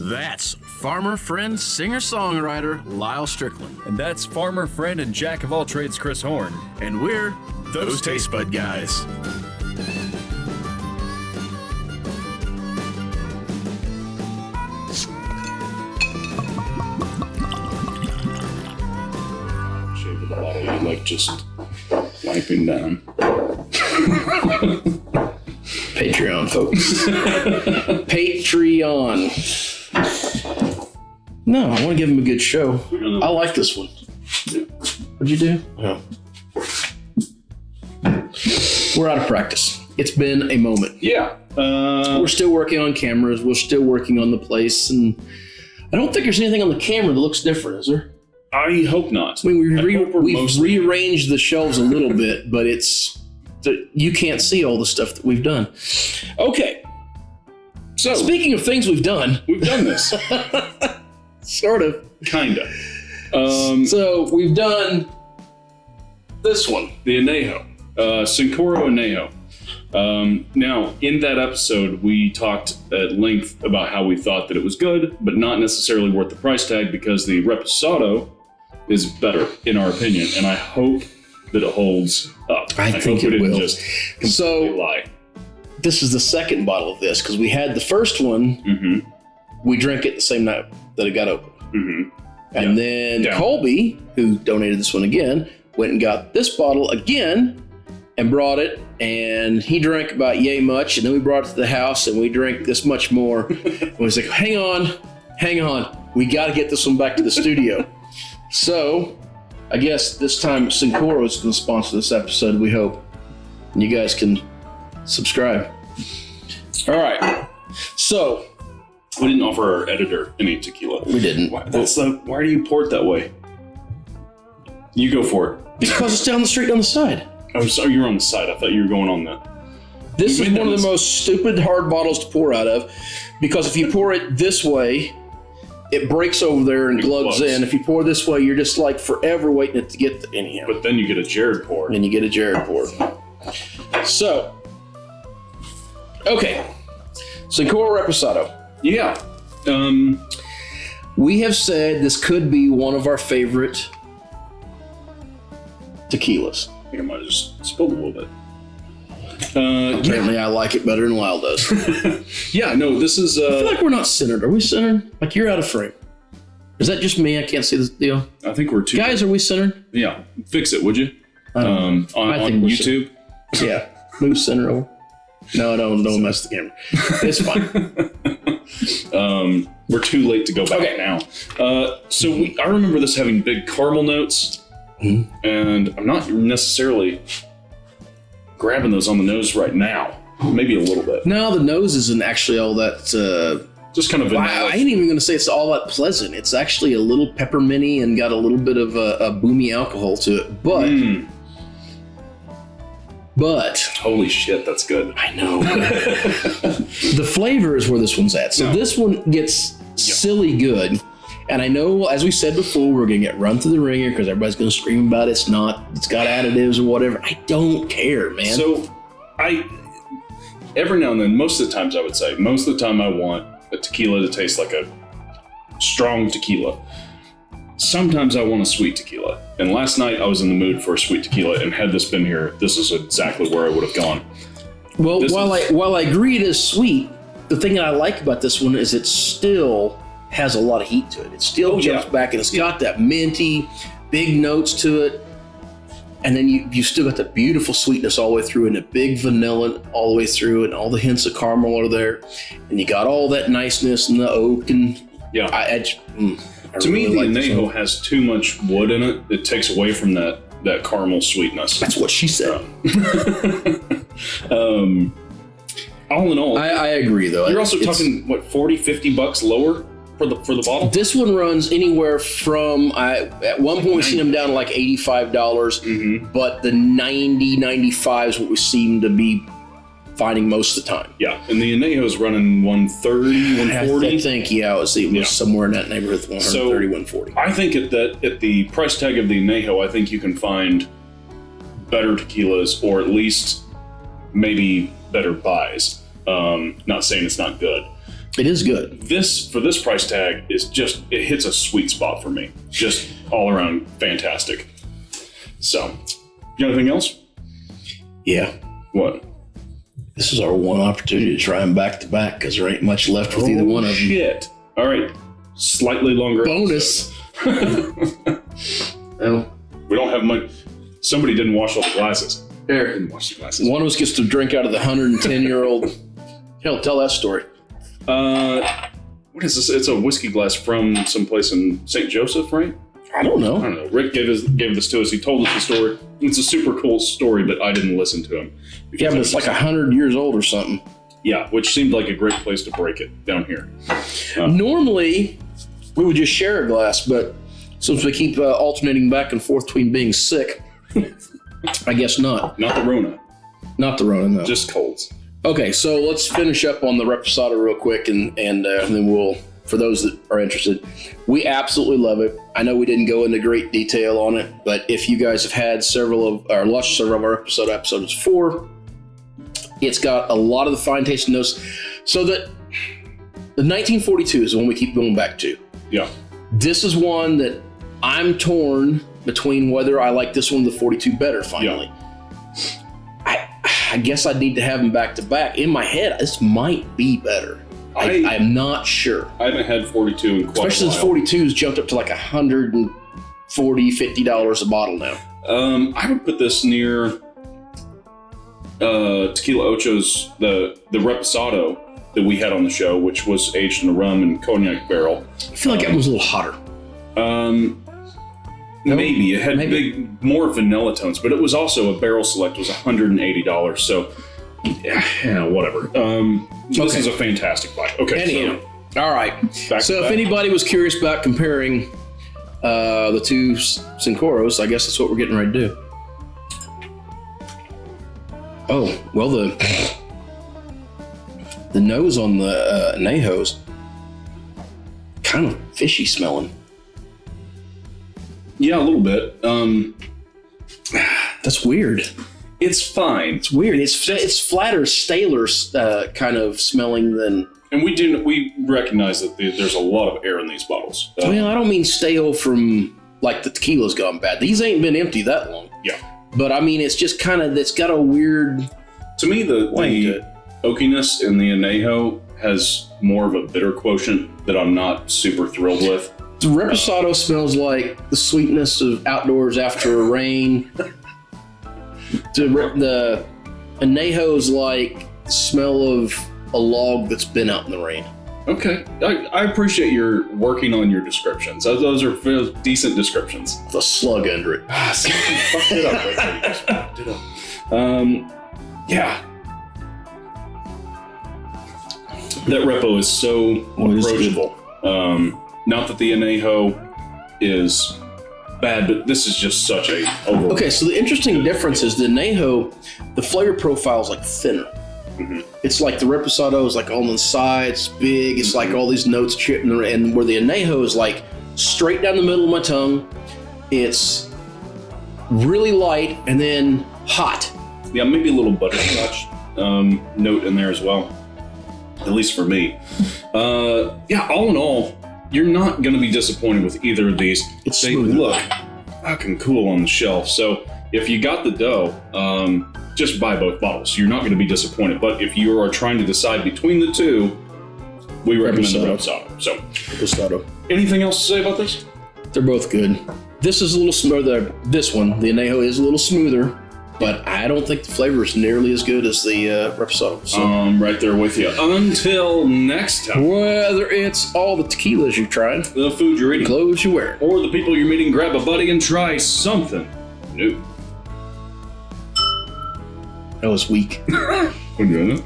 That's farmer friend, singer-songwriter Lyal Strickland. And that's farmer friend and jack of all trades Chris Horn. And we're those Tastebudguys. Shape of the bottle, you like just wiping down. Patreon, folks. Patreon. No, I want to give him a good show. I like this one. What'd you do? Oh. We're out of practice. It's been a moment. Yeah. We're still working on cameras. We're still working on the place. And I don't think there's anything on the camera that looks different, is there? I hope not. I mean, we've rearranged the shelves a little bit, but you can't see all the stuff that we've done. Okay. So, speaking of things we've done this. Sort of. Kinda. So we've done this one. The Añejo. Cincoro Añejo. Now, in that episode, we talked at length about how we thought that it was good, but not necessarily worth the price tag because the Reposado is better, in our opinion, and I hope that it holds up. I think hope it will. Just completely lie. This is the second bottle of this because we had the first one. Mm-hmm. We drank it the same night that it got open. Mm-hmm. And then Colby, who donated this one again, went and got this bottle again and brought it. And he drank about yay much. And then we brought it to the house and we drank this much more. And we was like, hang on. We got to get this one back to the studio. So I guess this time Cincoro is going to sponsor this episode, we hope. And you guys can subscribe. All right. So we didn't offer our editor any tequila. We didn't. Why do you pour it that way? You go for it. Because it's down the street on the side. Oh, sorry, you're on the side. I thought you were going on the... This is one of the most stupid hard bottles to pour out of, because if you pour it this way, it breaks over there and glugs in. If you pour this way, you're just like forever waiting it to get anyhow. But then you get a Jared pour. And you get a Jared pour. So, okay. Cincoro Reposado. Yeah. We have said this could be one of our favorite tequilas. I think I might have just spilled a little bit. Apparently I like it better than Lyal does. Yeah, no, this is... I feel like we're not centered. Are we centered? Like you're out of frame. Is that just me? I can't see this deal. I think we're too... Guys, are we centered? Yeah. Fix it, would you? On YouTube? Yeah. Move center over. No, don't mess the camera. It's fine. We're too late to go back now. So I remember this having big caramel notes, and I'm not necessarily grabbing those on the nose right now. Maybe a little bit. No, the nose isn't actually all that... just kind of... I ain't even going to say it's all that pleasant. It's actually a little pepperminty and got a little bit of a boomy alcohol to it, but... But holy shit, that's good. I know. The flavor is where this one's at. So this one gets silly good. And I know, as we said before, we're going to get run through the ringer because everybody's going to scream about it's got additives or whatever. I don't care, man. So every now and then, most of the times I would say, most of the time I want a tequila to taste like a strong tequila. Sometimes I want a sweet tequila. And last night I was in the mood for a sweet tequila, and had this been here, this is exactly where I would have gone. Well, while I agree it is sweet, the thing that I like about this one is it still has a lot of heat to it. It still jumps back, and it's got that minty, big notes to it. And then you still got the beautiful sweetness all the way through, and the big vanilla all the way through, and all the hints of caramel are there. And you got all that niceness and the oak, and to me, the Añejo has too much wood in it. It takes away from that caramel sweetness. That's what she said. All in all, I agree, though. You're also talking, what, $40-$50 lower for the bottle? This one runs anywhere from, at one point we seen them down to like $85, but the $90-$95 is what we seem to be finding most of the time. Yeah, and the Añejo's running $130, $140. I think, it was somewhere in that neighborhood, $130, $140. I think at the price tag of the Añejo, I think you can find better tequilas, or at least maybe better buys. Not saying it's not good. It is good. This, for this price tag, it hits a sweet spot for me. Just all around fantastic. So, you got anything else? Yeah. What? This is our one opportunity to try them back to back because there ain't much left with either one of them. Shit. All right. Slightly longer Bonus. Well, we don't have much. Somebody didn't wash all the glasses. Here. Didn't wash the glasses. One of us gets to drink out of the 110-year-old. Hell, tell that story. What is this? It's a whiskey glass from someplace in St. Joseph, right? I don't know. I don't know. Rick gave this to us. He told us the story. It's a super cool story, but I didn't listen to him. Yeah, but it's like 100 years old or something. Yeah, which seemed like a great place to break it down here. Normally, we would just share a glass, but since we keep alternating back and forth between being sick, I guess not. Not the Rona. Not the Rona, no. Just colds. Okay, so let's finish up on the Reposado real quick, and then we'll, for those that are interested, we absolutely love it. I know we didn't go into great detail on it, but if you guys have had watched several of our episodes before, it's got a lot of the fine tasting notes. So that the 1942 is the one we keep going back to. Yeah. This is one that I'm torn between whether I like this one, the 42, better finally. Yeah. I guess I'd need to have them back to back. In my head, this might be better. I'm not sure. I haven't had 42 in quite Especially a while. since 42's jumped up to like $140, $50 a bottle now. I would put this near Tequila Ocho's, the Reposado that we had on the show, which was aged in a rum and cognac barrel. I feel like that was a little hotter. Maybe. It had more vanilla tones, but it was also a barrel select. It was $180. So, yeah, whatever. This is a fantastic buy. Okay. Anyhow, all right. So if back. anybody was curious about comparing the two Cincoros, I guess that's what we're getting ready to do. Oh, well, the nose on the Añejo's kind of fishy smelling. Yeah, a little bit. That's weird. It's fine. It's weird. It's flatter, staler kind of smelling than. And we recognize that there's a lot of air in these bottles. Well, I don't mean stale from like the tequila's gone bad. These ain't been empty that long. Yeah. But I mean, it's just kind of, it's got a weird. To me, the oakiness in the Añejo has more of a bitter quotient that I'm not super thrilled with. The Reposado smells like the sweetness of outdoors after a rain. The Añejo's like the smell of a log that's been out in the rain. Okay. I appreciate your working on your descriptions. Those are decent descriptions. The slug under it. See, you fucked it up right there. You just fucked it up. Yeah. That Repo is so approachable. Not that the Añejo is bad, but this is just such a overall. Okay, so the interesting difference is the Añejo, the flavor profile is like thinner. Mm-hmm. It's like the Reposado is like on the sides, big. It's like all these notes chipping, and where the Añejo is like straight down the middle of my tongue. It's really light and then hot. Yeah, maybe a little butterscotch note in there as well. At least for me. Yeah, all in all, you're not going to be disappointed with either of these. They look fucking cool on the shelf. So if you got the dough, just buy both bottles. You're not going to be disappointed. But if you are trying to decide between the two, we recommend the Reposado. So, Reposado. Anything else to say about this? They're both good. This is a little smoother. This one, the Añejo, is a little smoother, but I don't think the flavor is nearly as good as the Reposado. So. Right there with you. Until next time. Whether it's all the tequilas you're trying, The food you're eating, clothes you're wearing, or the people you're meeting, grab a buddy and try something new. that was weak. We're doing it.